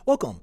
Welcome.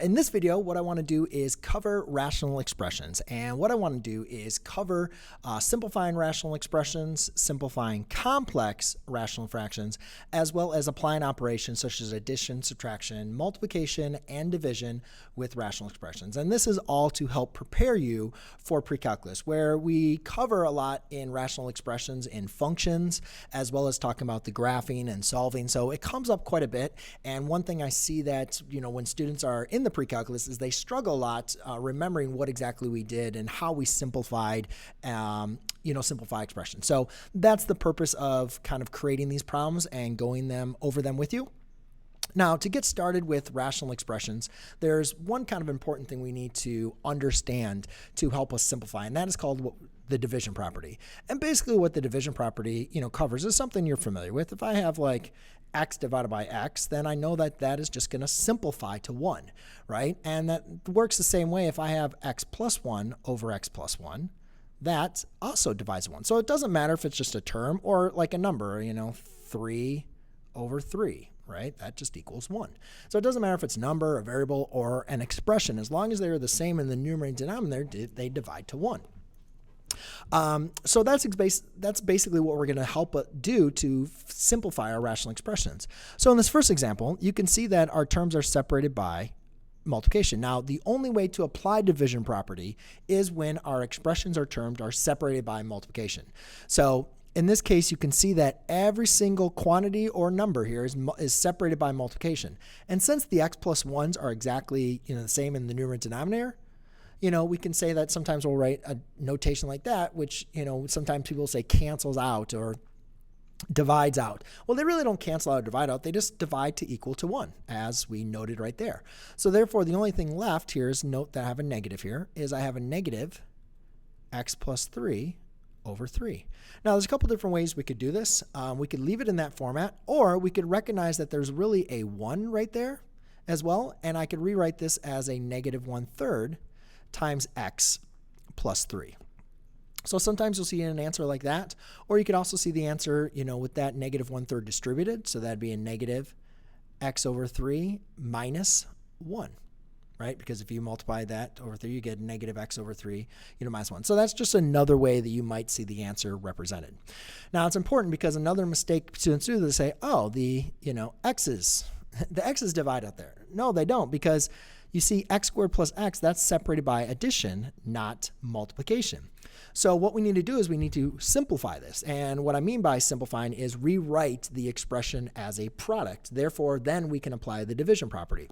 In this video, what I want to do is cover rational expressions. And what I want to do is cover simplifying rational expressions, simplifying complex rational fractions, as well as applying operations such as addition, subtraction, multiplication, and division with rational expressions. And this is all to help prepare you for pre-calculus, where we cover a lot in rational expressions in functions, as well as talking about the graphing and solving. So it comes up quite a bit. And one thing I see that, when students are in the pre-calculus is they struggle a lot remembering what exactly we did and how we simplified, simplify expressions. So that's the purpose of kind of creating these problems and going over them with you. Now, to get started with rational expressions, there's one kind of important thing we need to understand to help us simplify, and that is called the division property. And basically what the division property, covers is something you're familiar with. If I have like x divided by x, then I know that that is just going to simplify to 1, right? And that works the same way if I have x plus 1 over x plus 1. That also divides 1. So it doesn't matter if it's just a term or like a number, 3 over 3. Right? That just equals 1. So it doesn't matter if it's a number, a variable, or an expression. As long as they're the same in the numerator and denominator, they divide to 1. So that's basically what we're going to help do to simplify our rational expressions. So in this first example, you can see that our terms are separated by multiplication. Now, the only way to apply division property is when our expressions or terms are separated by multiplication. So in this case, you can see that every single quantity or number here is separated by multiplication. And since the x plus 1s are exactly the same in the numerator and denominator, we can say that sometimes we'll write a notation like that, which, sometimes people say cancels out or divides out. Well, they really don't cancel out or divide out. They just divide to equal to 1, as we noted right there. So therefore, the only thing left here is note that I have a negative here, is I have a negative x plus 3 over 3. Now, there's a couple different ways we could do this. We could leave it in that format, or we could recognize that there's really a 1 right there as well, and I could rewrite this as a negative 1/3 times x plus 3. So sometimes you'll see an answer like that, or you could also see the answer, with that negative 1/3 distributed. So that'd be a negative x over 3 minus 1. Right? Because if you multiply that over 3, you get negative x over 3, minus 1. So that's just another way that you might see the answer represented. Now, it's important because another mistake students do is say, oh, the x's divide out there. No, they don't, because you see x squared plus x, that's separated by addition, not multiplication. So what we need to do is we need to simplify this. And what I mean by simplifying is rewrite the expression as a product. Therefore, then we can apply the division property.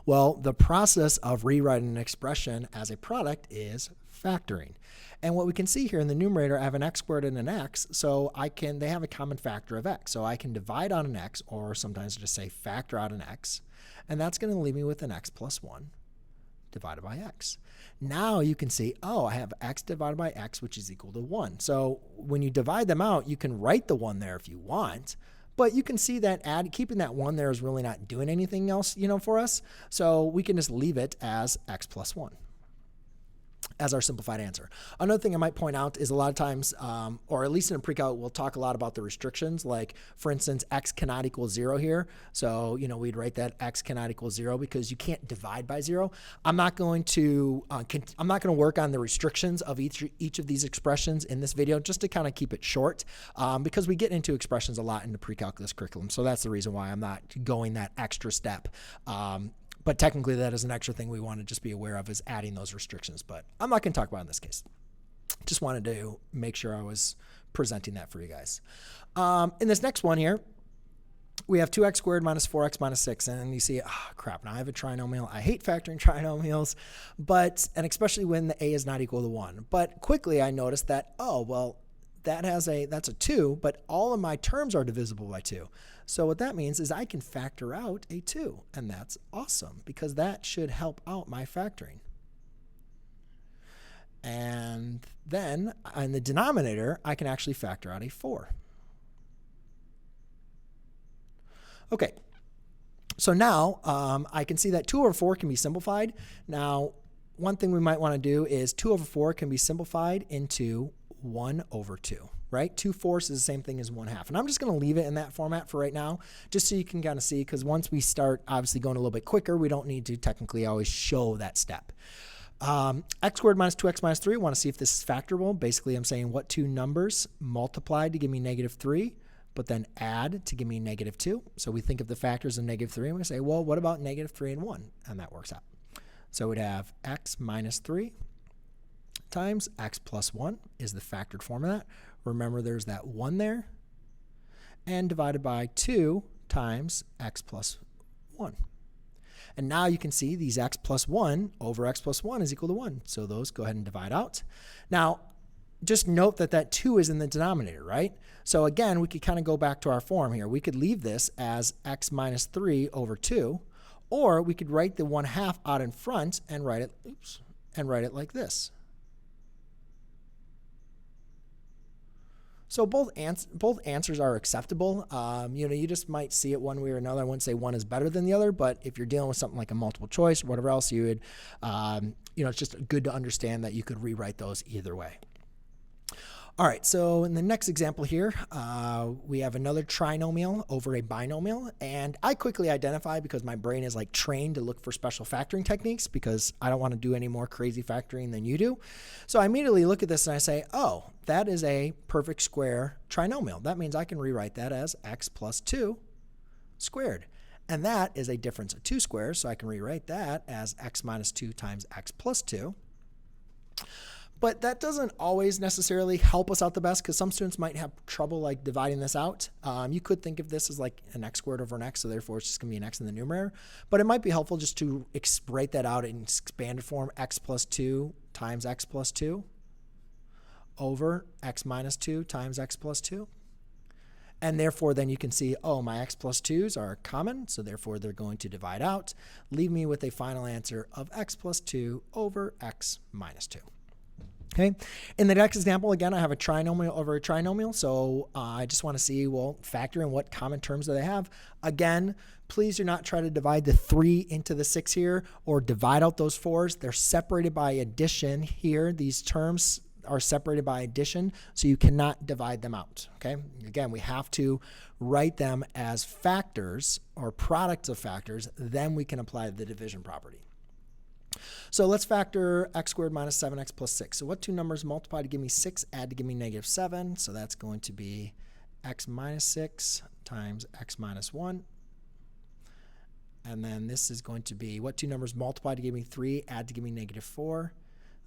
Well, the process of rewriting an expression as a product is factoring. And what we can see here in the numerator, I have an x squared and an x, so they have a common factor of x. So I can divide on an x, or sometimes just say factor out an x, and that's going to leave me with an x plus 1 divided by x. Now you can see, oh, I have x divided by x, which is equal to 1. So when you divide them out, you can write the 1 there if you want. But you can see that keeping that 1 there is really not doing anything else, for us. So we can just leave it as x plus 1 as our simplified answer. Another thing I might point out is a lot of times, or at least in a pre-calc, we'll talk a lot about the restrictions. Like, for instance, x cannot equal 0 here. So, we'd write that x cannot equal 0 because you can't divide by 0. I'm not going to work on the restrictions of each of these expressions in this video, just to kind of keep it short, because we get into expressions a lot in the pre-calculus curriculum. So that's the reason why I'm not going that extra step. But technically, that is an extra thing we want to just be aware of, is adding those restrictions. But I'm not going to talk about it in this case. Just wanted to make sure I was presenting that for you guys. In this next one here, we have 2x squared minus 4x minus 6. And you see, oh, crap, now I have a trinomial. I hate factoring trinomials, and especially when the a is not equal to 1. But quickly, I noticed that, oh, well, that's a 2, but all of my terms are divisible by 2. So what that means is I can factor out a 2, and that's awesome because that should help out my factoring. And then in the denominator, I can actually factor out a 4. Okay, so now I can see that 2 over 4 can be simplified. Now, one thing we might want to do is 2 over 4 can be simplified into 1 over 2, right? 2/4 is the same thing as 1/2. And I'm just going to leave it in that format for right now, just so you can kind of see, because once we start obviously going a little bit quicker, we don't need to technically always show that step. X squared minus 2x minus 3, I want to see if this is factorable. Basically, I'm saying what two numbers multiplied to give me -3, but then add to give me -2. So we think of the factors of -3, and we say, well, what about -3 and 1? And that works out. So we'd have x minus 3 times x plus 1 is the factored form of that. Remember, there's that 1 there. And divided by 2 times x plus 1. And now you can see these x plus 1 over x plus 1 is equal to 1. So those go ahead and divide out. Now, just note that that 2 is in the denominator, right? So again, we could kind of go back to our form here. We could leave this as x minus 3 over 2, or we could write the 1/2 out in front and write it like this. So both answers are acceptable. You just might see it one way or another. I wouldn't say one is better than the other, but if you're dealing with something like a multiple choice or whatever else, you would, it's just good to understand that you could rewrite those either way. All right, so in the next example here, we have another trinomial over a binomial, and I quickly identify because my brain is like trained to look for special factoring techniques because I don't want to do any more crazy factoring than you do. So I immediately look at this and I say, oh, that is a perfect square trinomial. That means I can rewrite that as x plus 2 squared. And that is a difference of 2 squares, so I can rewrite that as x minus 2 times x plus 2. But that doesn't always necessarily help us out the best because some students might have trouble like dividing this out. You could think of this as like an x squared over an x, so therefore it's just going to be an x in the numerator. But it might be helpful just to write that out in expanded form, x plus 2 times x plus 2 over x minus 2 times x plus 2. And therefore then you can see, oh, my x plus 2's are common, so therefore they're going to divide out, leave me with a final answer of x plus 2 over x minus 2. Okay. In the next example, again, I have a trinomial over a trinomial. So I just want to see, well, factor in what common terms do they have. Again, please do not try to divide the 3 into the 6 here or divide out those 4s. They're separated by addition here. These terms are separated by addition, so you cannot divide them out. Okay. Again, we have to write them as factors or products of factors. Then we can apply the division property. So let's factor x squared minus 7x plus 6. So what two numbers multiply to give me 6, add to give me -7? So that's going to be x minus 6 times x minus 1. And then this is going to be what two numbers multiply to give me 3, add to give me -4?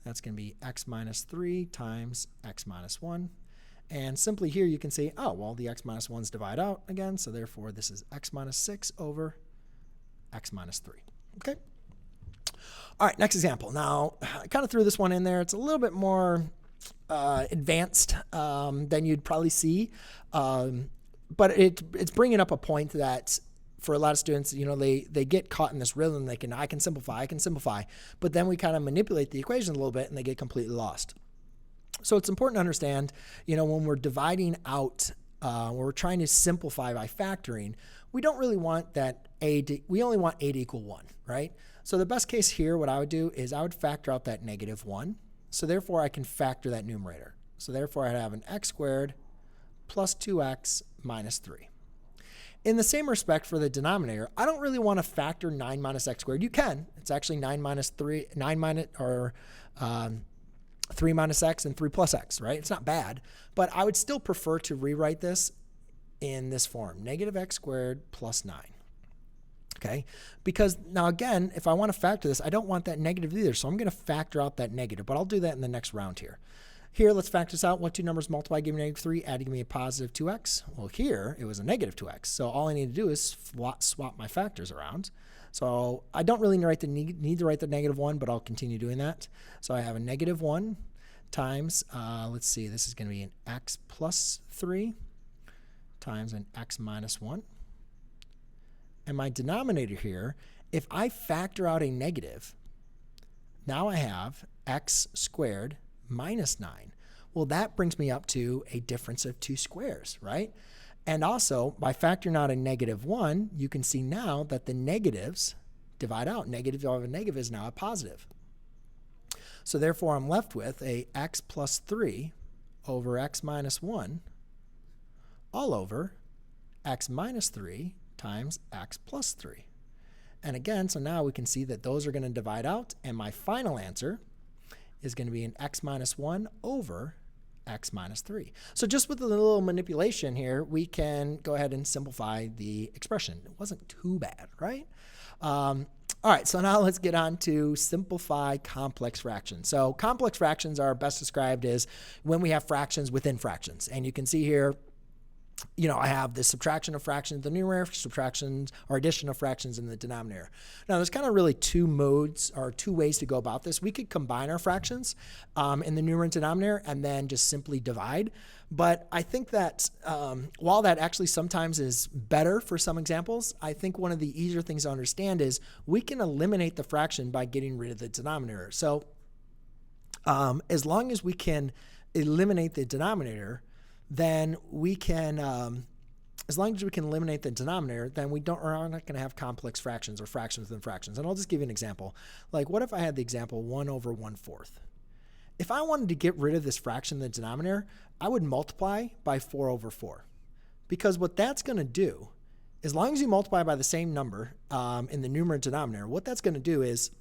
That's going to be x minus 3 times x minus 1. And simply here you can say, oh, well, the x minus 1's divide out again. So therefore this is x minus 6 over x minus 3. Okay. All right, next example. Now, I kind of threw this one in there. It's a little bit more advanced than you'd probably see, but it's bringing up a point that for a lot of students, they get caught in this rhythm. I can simplify, but then we kind of manipulate the equation a little bit and they get completely lost. So it's important to understand, when we're dividing out, when we're trying to simplify by factoring, we don't really want that we only want a to equal 1, right? So the best case here, what I would do is I would factor out that -1. So therefore, I can factor that numerator. So therefore, I'd have an x squared plus 2x minus 3. In the same respect for the denominator, I don't really want to factor 9 minus x squared. You can. It's actually 3 minus x and 3 plus x, right? It's not bad. But I would still prefer to rewrite this in this form, -x squared plus 9. Okay, because now again, if I want to factor this, I don't want that negative either, so I'm going to factor out that negative, but I'll do that in the next round here. Here, let's factor this out. What two numbers multiply, give me -3, add to give me a positive 2x? Well, here, it was a negative 2x, so all I need to do is swap my factors around. So I don't really need to write the -1, but I'll continue doing that. So I have a -1 times, let's see, this is going to be an x plus 3 times an x minus 1. And my denominator here, if I factor out a negative, now I have x squared minus 9. Well, that brings me up to a difference of 2 squares, right? And also, by factoring out a -1, you can see now that the negatives divide out. Negative of a negative is now a positive. So therefore, I'm left with a x plus 3 over x minus 1 all over x minus 3 times x plus 3. And again, so now we can see that those are going to divide out, and my final answer is going to be an x minus 1 over x minus 3. So just with a little manipulation here, we can go ahead and simplify the expression. It wasn't too bad, right? All right, so now let's get on to simplify complex fractions. So complex fractions are best described as when we have fractions within fractions. And you can see here, I have the subtraction of fractions in the numerator, subtractions or addition of fractions in the denominator. Now, there's kind of really two modes or two ways to go about this. We could combine our fractions in the numerator and denominator and then just simply divide. But I think that while that actually sometimes is better for some examples, I think one of the easier things to understand is we can eliminate the fraction by getting rid of the denominator. So as long as we can eliminate the denominator, then we can, as long as we can eliminate the denominator, then we're not going to have complex fractions or fractions within fractions. And I'll just give you an example. Like, what if I had the example 1 over 1/4? If I wanted to get rid of this fraction in the denominator, I would multiply by 4 over 4. Because what that's going to do, as long as you multiply by the same number in the numerator and denominator, what that's going to do is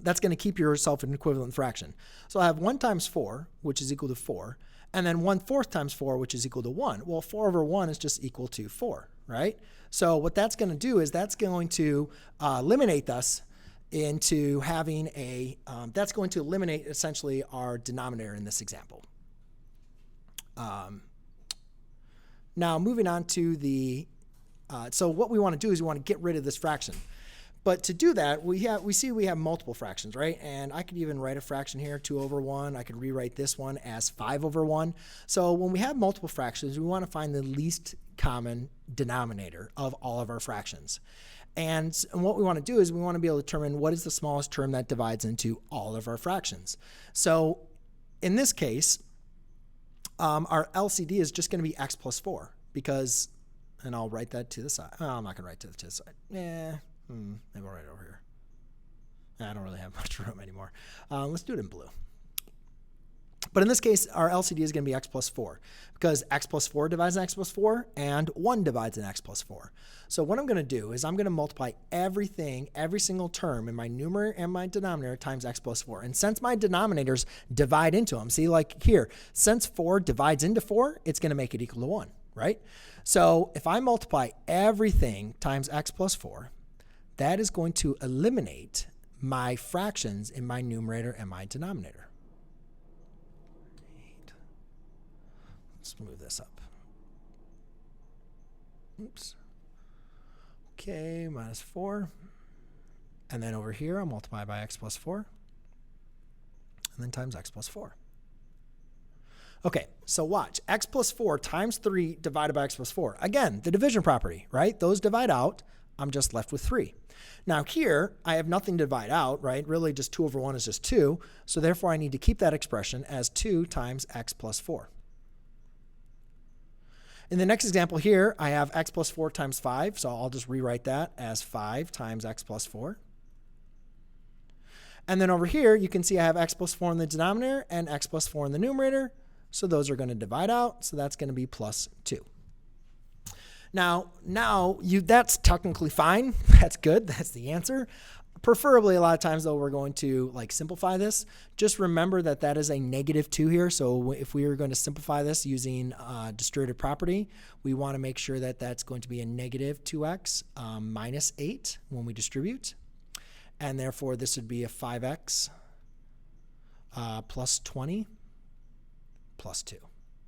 that's going to keep yourself an equivalent fraction. So I have 1 times 4, which is equal to 4. And then 1/4 times 4, which is equal to 1. Well, 4 over 1 is just equal to 4, right? So what that's going to do is that's going to eliminate us into having that's going to eliminate essentially our denominator in this example. Now moving on to so what we want to do is we want to get rid of this fraction. But to do that, we have multiple fractions, right? And I could even write a fraction here, 2 over 1. I could rewrite this one as 5 over 1. So when we have multiple fractions, we want to find the least common denominator of all of our fractions. And what we want to do is we want to be able to determine what is the smallest term that divides into all of our fractions. So in this case, our LCD is just going to be x plus 4 because, and I'll write that to the side. Oh, I'm not going to write to the side. Maybe I'll write it over here. I don't really have much room anymore. Let's do it in blue. But in this case, our LCD is going to be x plus 4 because x plus 4 divides an x plus 4 and 1 divides an x plus 4. So what I'm going to do is I'm going to multiply every single term in my numerator and my denominator times x plus 4. And since my denominators divide into them, see, like here, since 4 divides into 4, it's going to make it equal to 1, right? So if I multiply everything times x plus 4, that is going to eliminate my fractions in my numerator and my denominator. Let's move this up. Oops. Okay, minus 4. And then over here, I'll multiply by x plus 4. And then times x plus 4. Okay, so watch. X plus 4 times 3 divided by x plus 4. Again, the division property, right? Those divide out. I'm just left with 3. Now here, I have nothing to divide out, right? Really, just 2 over 1 is just 2. So therefore, I need to keep that expression as 2 times x plus 4. In the next example here, I have x plus 4 times 5. So I'll just rewrite that as 5 times x plus 4. And then over here, you can see I have x plus 4 in the denominator and x plus 4 in the numerator. So those are going to divide out. So that's going to be plus 2. Now that's technically fine. That's good. That's the answer. Preferably, a lot of times, though, we're going to simplify this. Just remember that that is a negative 2 here. So if we are going to simplify this using distributive property, we want to make sure that that's going to be a negative 2x minus 8 when we distribute. And therefore, this would be a 5x plus 20 plus 2.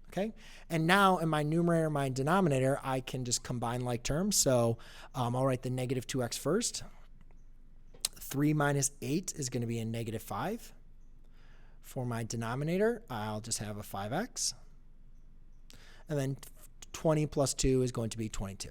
Okay, and now in my numerator and my denominator, I can just combine like terms. So I'll write the negative 2x first. 3 minus 8 is going to be a negative 5. For my denominator, I'll just have a 5x. And then 20 plus 2 is going to be 22.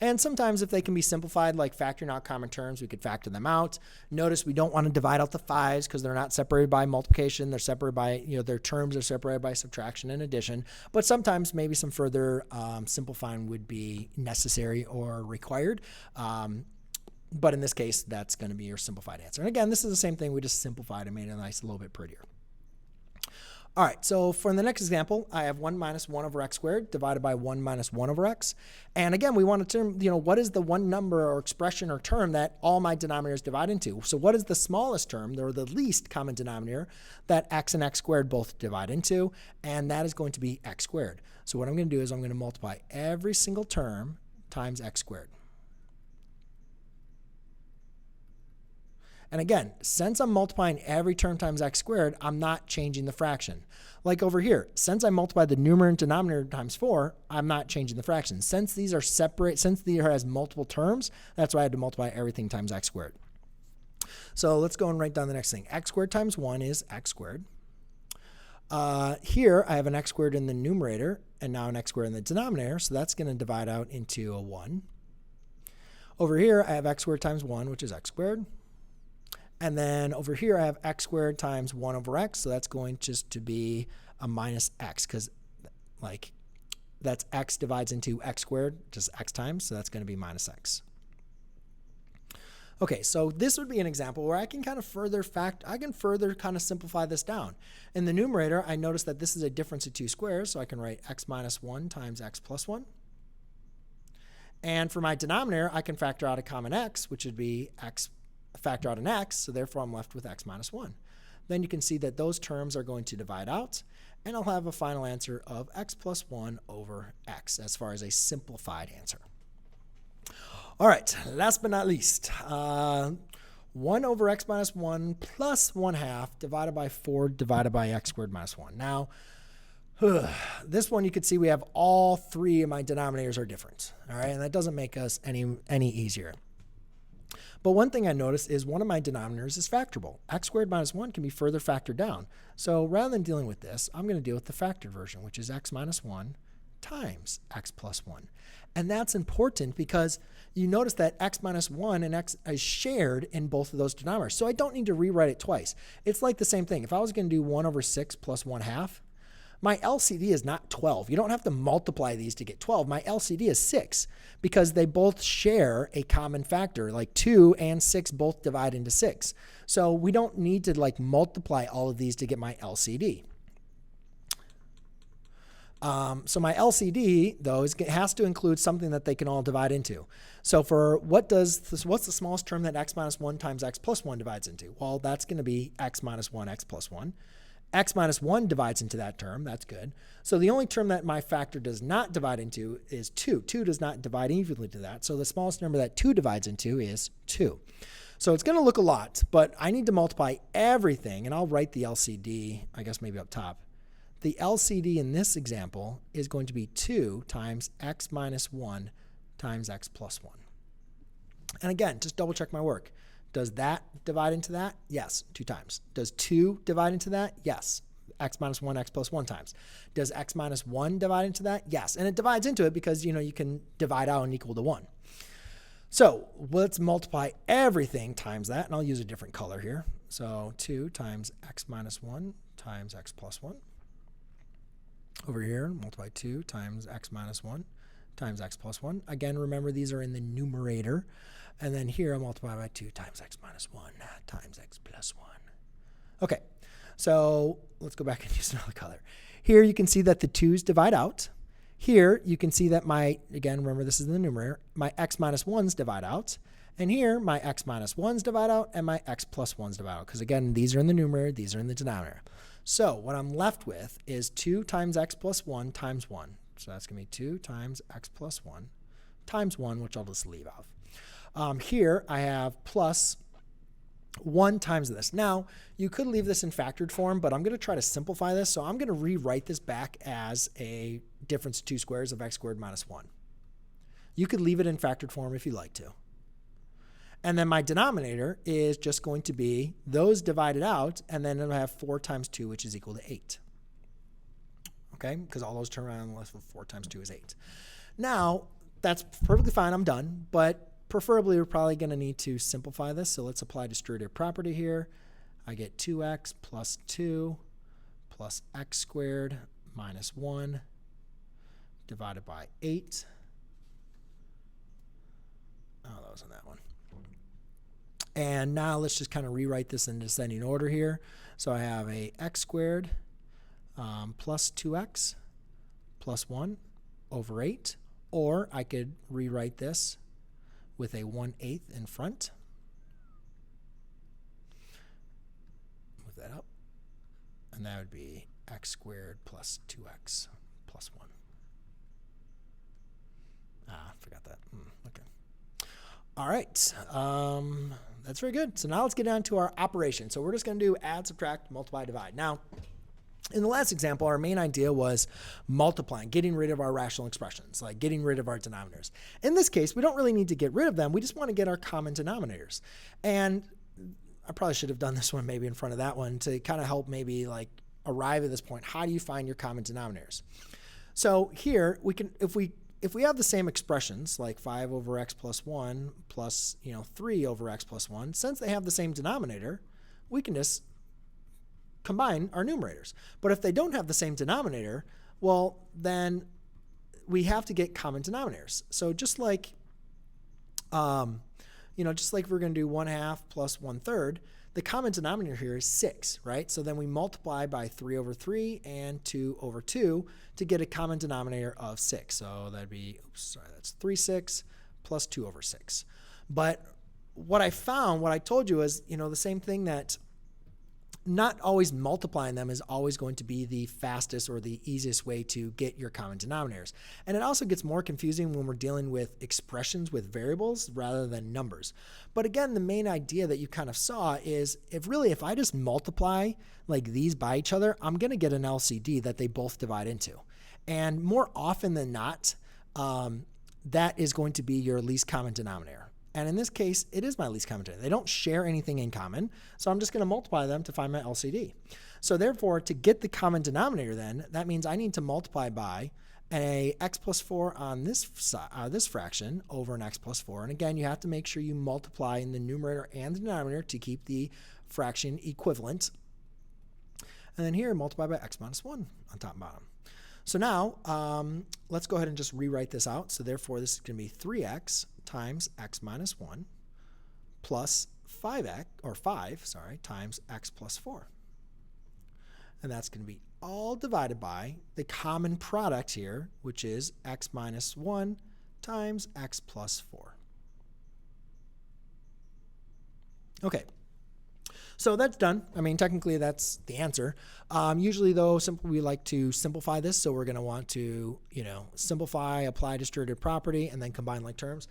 And sometimes if they can be simplified, like factoring out common terms, we could factor them out. Notice we don't want to divide out the 5s because they're not separated by multiplication. They're separated by, their terms are separated by subtraction and addition. But sometimes maybe some further simplifying would be necessary or required. But in this case, that's going to be your simplified answer. And again, this is the same thing. We just simplified and made it nice, a little bit prettier. All right, so for the next example, I have 1 minus 1 over x squared divided by 1 minus 1 over x. And again, we want to term, what is the one number or expression or term that all my denominators divide into? So what is the smallest term, or the least common denominator, that x and x squared both divide into? And that is going to be x squared. So what I'm going to do is I'm going to multiply every single term times x squared. And again, since I'm multiplying every term times x squared, I'm not changing the fraction. Like over here, since I multiplied the numerator and denominator times 4, I'm not changing the fraction. Since these are separate, since these has multiple terms, that's why I had to multiply everything times x squared. So let's go and write down the next thing. X squared times 1 is x squared. Here, I have an x squared in the numerator and now an x squared in the denominator, so that's going to divide out into a 1. Over here, I have x squared times 1, which is x squared. And then over here, I have x squared times 1 over x. So that's going just to be a minus x, because that's x divides into x squared, just x times. So that's going to be minus x. Okay, so this would be an example where I can kind of further simplify this down. In the numerator, I notice that this is a difference of 2 squares. So I can write x minus 1 times x plus 1. And for my denominator, I can factor out a common x, which would be x factor out an x, so therefore I'm left with x minus 1. Then you can see that those terms are going to divide out, and I'll have a final answer of x plus 1 over x as far as a simplified answer. All right, last but not least, 1 over x minus 1 plus 1/2 divided by 4 divided by x squared minus 1. Now, this one you can see we have all 3 of my denominators are different, all right, and that doesn't make us any easier. But one thing I noticed is one of my denominators is factorable. X squared minus 1 can be further factored down. So rather than dealing with this, I'm going to deal with the factored version, which is x minus 1 times x plus 1. And that's important because you notice that x minus 1 and x is shared in both of those denominators. So I don't need to rewrite it twice. It's like the same thing. If I was going to do 1 over 6 plus 1/2, my LCD is not 12. You don't have to multiply these to get 12. My LCD is 6 because they both share a common factor. Like 2 and 6 both divide into 6. So we don't need to multiply all of these to get my LCD. So my LCD, though, has to include something that they can all divide into. So for what's the smallest term that x minus 1 times x plus 1 divides into? Well, that's going to be x minus 1, x plus 1. X minus 1 divides into that term. That's good. So the only term that my factor does not divide into is 2. 2 does not divide evenly to that. So the smallest number that 2 divides into is 2. So it's going to look a lot, but I need to multiply everything, and I'll write the LCD, I guess maybe up top. The LCD in this example is going to be 2 times x minus 1 times x plus 1. And again, just double check my work. Does that divide into that? Yes, 2 times. Does 2 divide into that? Yes, x minus 1, x plus 1 times. Does x minus 1 divide into that? Yes, and it divides into it because, you can divide out and equal to 1. So let's multiply everything times that, and I'll use a different color here. So 2 times x minus 1 times x plus 1. Over here, multiply 2 times x minus 1 times x plus 1. Again, remember these are in the numerator. And then here I'll multiply by 2 times x minus 1 times x plus 1. Okay, so let's go back and use another color. Here you can see that the 2's divide out. Here you can see that again, remember this is in the numerator, my x minus 1's divide out. And here my x minus 1's divide out and my x plus 1's divide out. Because again, these are in the numerator, these are in the denominator. So what I'm left with is 2 times x plus 1 times 1. So that's going to be 2 times x plus 1 times 1, which I'll just leave out. Here I have plus 1 times this. Now, you could leave this in factored form, but I'm going to try to simplify this. So I'm going to rewrite this back as a difference of 2 squares of x squared minus 1. You could leave it in factored form if you'd like to. And then my denominator is just going to be those divided out, and then I have 4 times 2, which is equal to 8. Okay, because all those turn around and left with 4 times 2 is 8. Now, that's perfectly fine. I'm done, but preferably we're probably going to need to simplify this. So let's apply distributive property here. I get 2x plus 2 plus x squared minus 1 divided by 8. Oh, that was in that one. And now let's just kind of rewrite this in descending order here. So I have a x squared plus 2x plus 1 over 8. Or I could rewrite this with a 1/8 in front. Move that up. And that would be x squared plus 2x plus 1. Forgot that. Okay. All right. That's very good. So now let's get down to our operation. So we're just going to do add, subtract, multiply, divide. Now, in the last example, our main idea was multiplying, getting rid of our rational expressions, like getting rid of our denominators. In this case, we don't really need to get rid of them. We just want to get our common denominators. And I probably should have done this one maybe in front of that one to kind of help maybe like arrive at this point. How do you find your common denominators? So here we can, if we have the same expressions like 5 over x plus 1 plus 3 over x plus 1, since they have the same denominator, we can just combine our numerators. But if they don't have the same denominator, well, then we have to get common denominators. So just like, just like we're going to do 1/2 plus 1/3, the common denominator here is 6, right? So then we multiply by 3 over 3 and 2 over 2 to get a common denominator of 6. So that'd be, that's 3/6 plus 2 over 6. But what I found, what I told you is, the same thing, that not always multiplying them is always going to be the fastest or the easiest way to get your common denominators. And it also gets more confusing when we're dealing with expressions with variables rather than numbers. But again, the main idea that you kind of saw is if I just multiply like these by each other, I'm going to get an LCD that they both divide into. And more often than not, that is going to be your least common denominator. And in this case, it is my least common denominator. They don't share anything in common, so I'm just going to multiply them to find my LCD. So therefore, to get the common denominator then, that means I need to multiply by a x plus 4 on this fraction over an x plus 4. And again, you have to make sure you multiply in the numerator and the denominator to keep the fraction equivalent. And then here, multiply by x minus 1 on top and bottom. So now, let's go ahead and just rewrite this out. So therefore, this is going to be 3x times x minus 1 plus 5 times x plus 4. And that's going to be all divided by the common product here, which is x minus 1 times x plus 4. Okay. So that's done. I mean, technically that's the answer. Usually though, we like to simplify this. So we're going to want to, simplify, apply distributive property, and then combine like terms.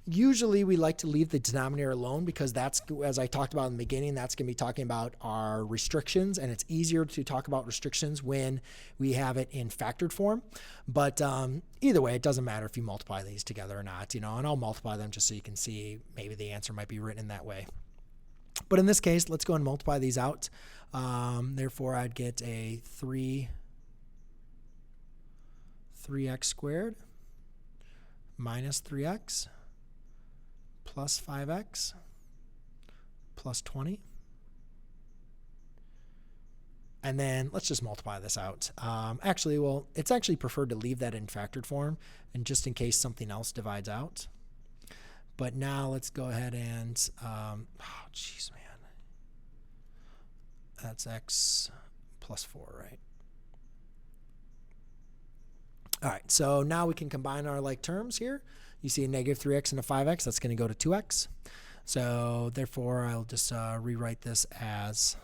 Usually we like to leave the denominator alone because that's, as I talked about in the beginning, that's going to be talking about our restrictions, and it's easier to talk about restrictions when we have it in factored form. But either way, it doesn't matter if you multiply these together or not, and I'll multiply them just so you can see maybe the answer might be written in that way. But in this case, let's go and multiply these out. Therefore, I'd get a 3x squared minus 3x plus 5x plus 20. And then let's just multiply this out. It's actually preferred to leave that in factored form, and just in case something else divides out. But now let's go ahead and, man. That's x plus 4, right? All right, so now we can combine our like terms here. You see a negative 3x and a 5x. That's going to go to 2x. So therefore, I'll just rewrite this as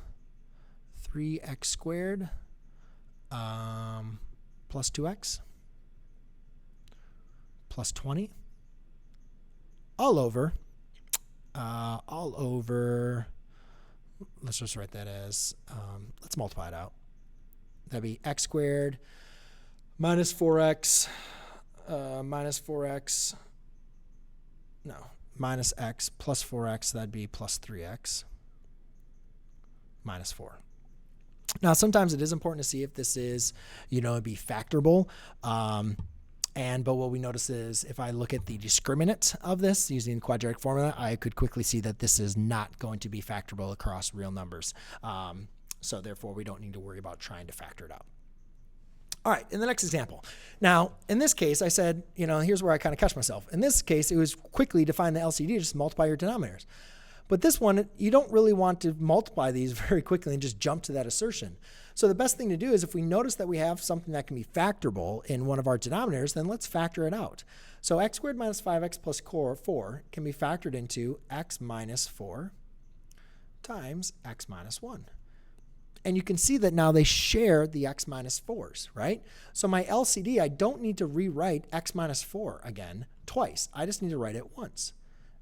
3x squared plus 2x plus 20 all over, let's just write that as, let's multiply it out. That'd be x squared minus 4x minus x plus 4x, that'd be plus 3x minus 4. Now, sometimes it is important to see if this is, it'd be factorable. But what we notice is if I look at the discriminant of this using the quadratic formula, I could quickly see that this is not going to be factorable across real numbers. So therefore, we don't need to worry about trying to factor it out. All right, in the next example. Now, in this case, I said, here's where I kind of catch myself. In this case, it was quickly to find the LCD, just multiply your denominators. But this one, you don't really want to multiply these very quickly and just jump to that assertion. So the best thing to do is if we notice that we have something that can be factorable in one of our denominators, then let's factor it out. So x squared minus 5x plus 4 can be factored into x minus 4 times x minus 1. And you can see that now they share the x minus 4s, right? So my LCD, I don't need to rewrite x minus 4 again twice. I just need to write it once.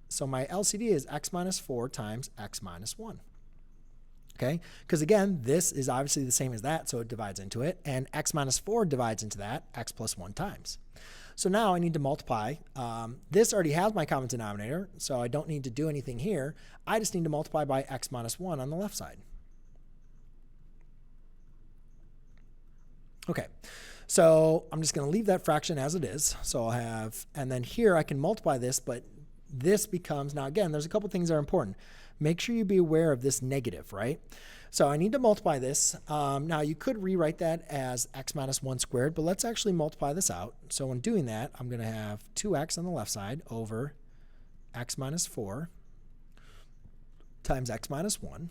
So my LCD is x minus 4 times x minus 1. Okay? Because again, this is obviously the same as that, so it divides into it. And x minus 4 divides into that, x plus 1 times. So now I need to multiply. This already has my common denominator, so I don't need to do anything here. I just need to multiply by x minus 1 on the left side. Okay, so I'm just going to leave that fraction as it is. So I'll have, and then here I can multiply this, but this becomes, now again, there's a couple things that are important. Make sure you be aware of this negative, right? So I need to multiply this. Now you could rewrite that as x minus 1 squared, but let's actually multiply this out. So when doing that, I'm going to have 2x on the left side over x minus 4 times x minus 1.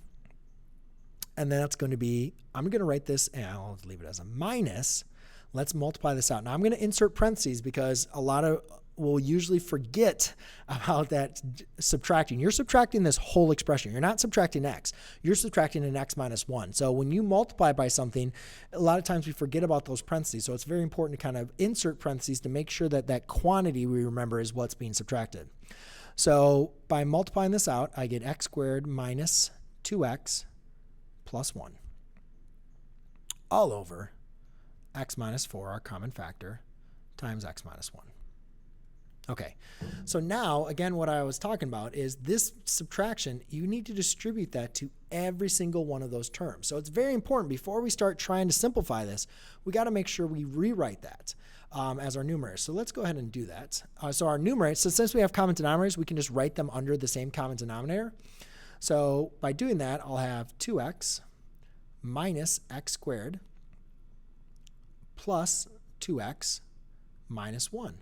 And then that's going to be, I'm going to write this, and I'll leave it as a minus. Let's multiply this out. Now I'm going to insert parentheses because a lot of will usually forget about that subtracting. You're subtracting this whole expression. You're not subtracting x. You're subtracting an x minus 1. So when you multiply by something, a lot of times we forget about those parentheses. So it's very important to kind of insert parentheses to make sure that that quantity we remember is what's being subtracted. So by multiplying this out, I get x squared minus 2x plus 1 all over x minus 4, our common factor, times x minus 1. Okay, so now, again, what I was talking about is this subtraction, you need to distribute that to every single one of those terms. So it's very important, before we start trying to simplify this, we got to make sure we rewrite that as our numerator. So let's go ahead and do that. So our numerator, so since we have common denominators, we can just write them under the same common denominator. So by doing that, I'll have 2x minus x squared plus 2x minus 1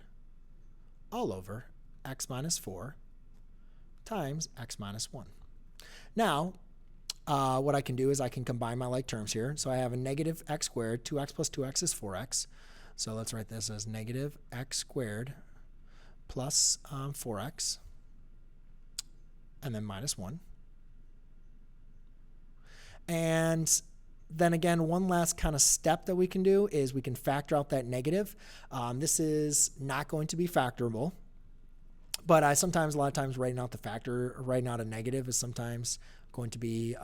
all over x minus 4 times x minus 1. Now, what I can do is I can combine my like terms here. So I have a negative x squared. 2x plus 2x is 4x. So let's write this as negative x squared plus 4x, and then minus 1. And then again, one last kind of step that we can do is we can factor out that negative. This is not going to be factorable, but a lot of times writing out a negative is sometimes going to be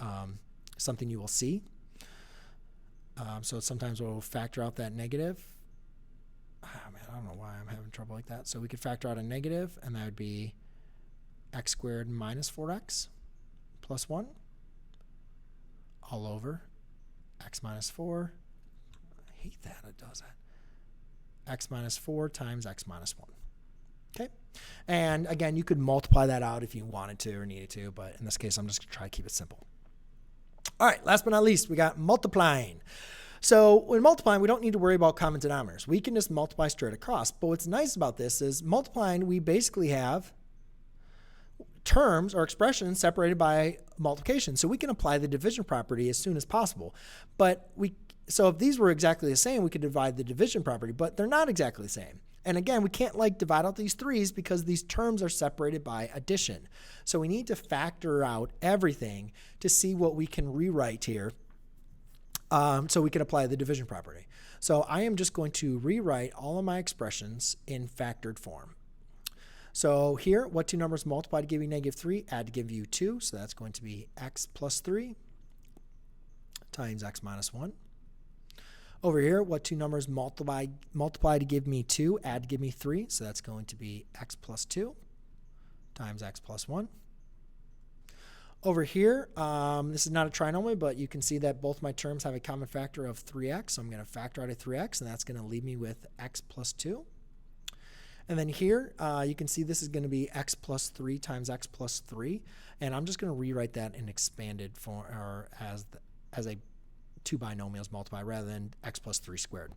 something you will see. So sometimes we'll factor out that negative. Oh man, I don't know why I'm having trouble like that. So we could factor out a negative, and that would be x squared minus 4x plus 1 all over x minus 4. I hate that it does that. X minus 4 times x minus 1. Okay? And again, you could multiply that out if you wanted to or needed to, but in this case, I'm just going to try to keep it simple. All right, last but not least, we got multiplying. So when multiplying, we don't need to worry about common denominators. We can just multiply straight across. But what's nice about this is multiplying, we basically have terms or expressions separated by multiplication. So we can apply the division property as soon as possible. So if these were exactly the same, we could divide the division property, but they're not exactly the same. And again, we can't divide out these 3's because these terms are separated by addition. So we need to factor out everything to see what we can rewrite here so we can apply the division property. So I am just going to rewrite all of my expressions in factored form. So here, what two numbers multiply to give you negative 3, add to give you 2. So that's going to be x plus 3 times x minus 1. Over here, what two numbers multiply to give me 2, add to give me 3. So that's going to be x plus 2 times x plus 1. Over here, this is not a trinomial, but you can see that both my terms have a common factor of 3x. So I'm going to factor out a 3x, and that's going to leave me with x plus 2. And then here, you can see this is going to be x plus 3 times x plus 3. And I'm just going to rewrite that in expanded form, or as a two binomials multiply rather than x plus 3 squared.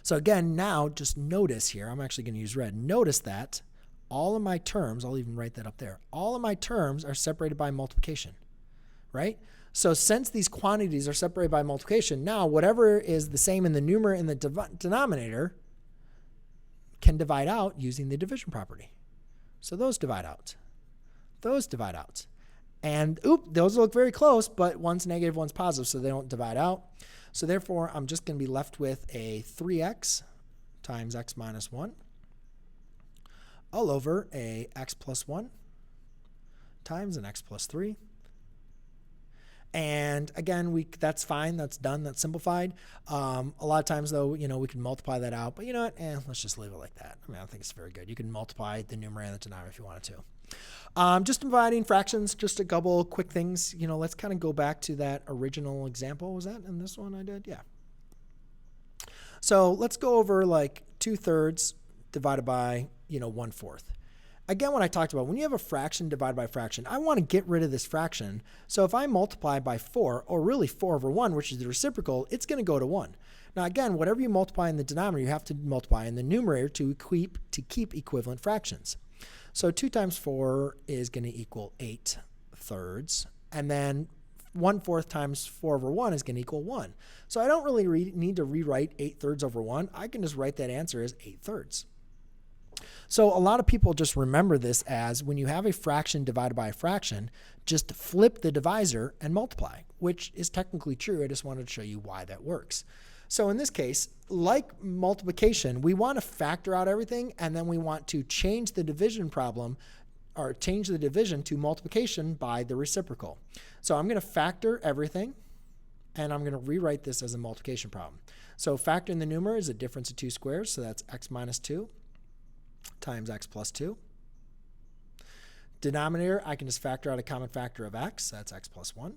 So again, now just notice here, I'm actually going to use red. Notice that all of my terms, I'll even write that up there, all of my terms are separated by multiplication, right? So since these quantities are separated by multiplication, now whatever is the same in the numerator and the denominator can divide out using the division property. So those divide out. Those divide out. And those look very close, but one's negative, one's positive, so they don't divide out. So therefore, I'm just going to be left with a 3x times x minus 1 all over a x plus 1 times an x plus 3. And again, that's fine. That's done. That's simplified. A lot of times, though, we can multiply that out. But you know what? Let's just leave it like that. I mean, I think it's very good. You can multiply the numerator and the denominator if you wanted to. Just dividing fractions, just a couple quick things. Let's kind of go back to that original example. Was that in this one I did? Yeah. So let's go over like 2/3 divided by, 1/4. Again, what I talked about, when you have a fraction divided by fraction, I want to get rid of this fraction. So if I multiply by 4, or really 4 over 1, which is the reciprocal, it's going to go to 1. Now again, whatever you multiply in the denominator, you have to multiply in the numerator to keep equivalent fractions. So 2 times 4 is going to equal 8/3. And then 1/4 times 4 over 1 is going to equal 1. So I don't really need to rewrite 8/3 over 1. I can just write that answer as 8/3. So a lot of people just remember this as when you have a fraction divided by a fraction, just flip the divisor and multiply, which is technically true. I just wanted to show you why that works. So in this case, like multiplication, we want to factor out everything, and then we want to change the division problem, or change the division to multiplication by the reciprocal. So I'm going to factor everything, and I'm going to rewrite this as a multiplication problem. So factor in the numerator is a difference of 2 squares, so that's x minus 2 times x plus 2. Denominator, I can just factor out a common factor of x. That's x plus 1.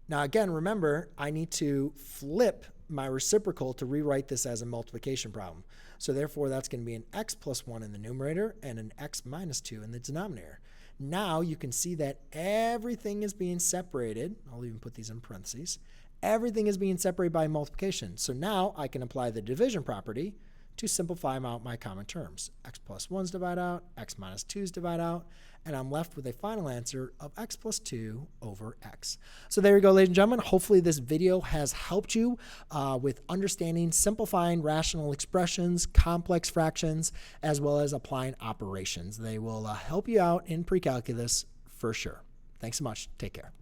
Now again, remember, I need to flip my reciprocal to rewrite this as a multiplication problem. So therefore, that's going to be an x plus 1 in the numerator and an x minus 2 in the denominator. Now you can see that everything is being separated. I'll even put these in parentheses. Everything is being separated by multiplication. So now I can apply the division property to simplify out my common terms. X plus 1's divide out, x minus 2's divide out, and I'm left with a final answer of x plus 2 over x. So there you go, ladies and gentlemen. Hopefully this video has helped you with understanding simplifying rational expressions, complex fractions, as well as applying operations. They will help you out in pre-calculus for sure. Thanks so much. Take care.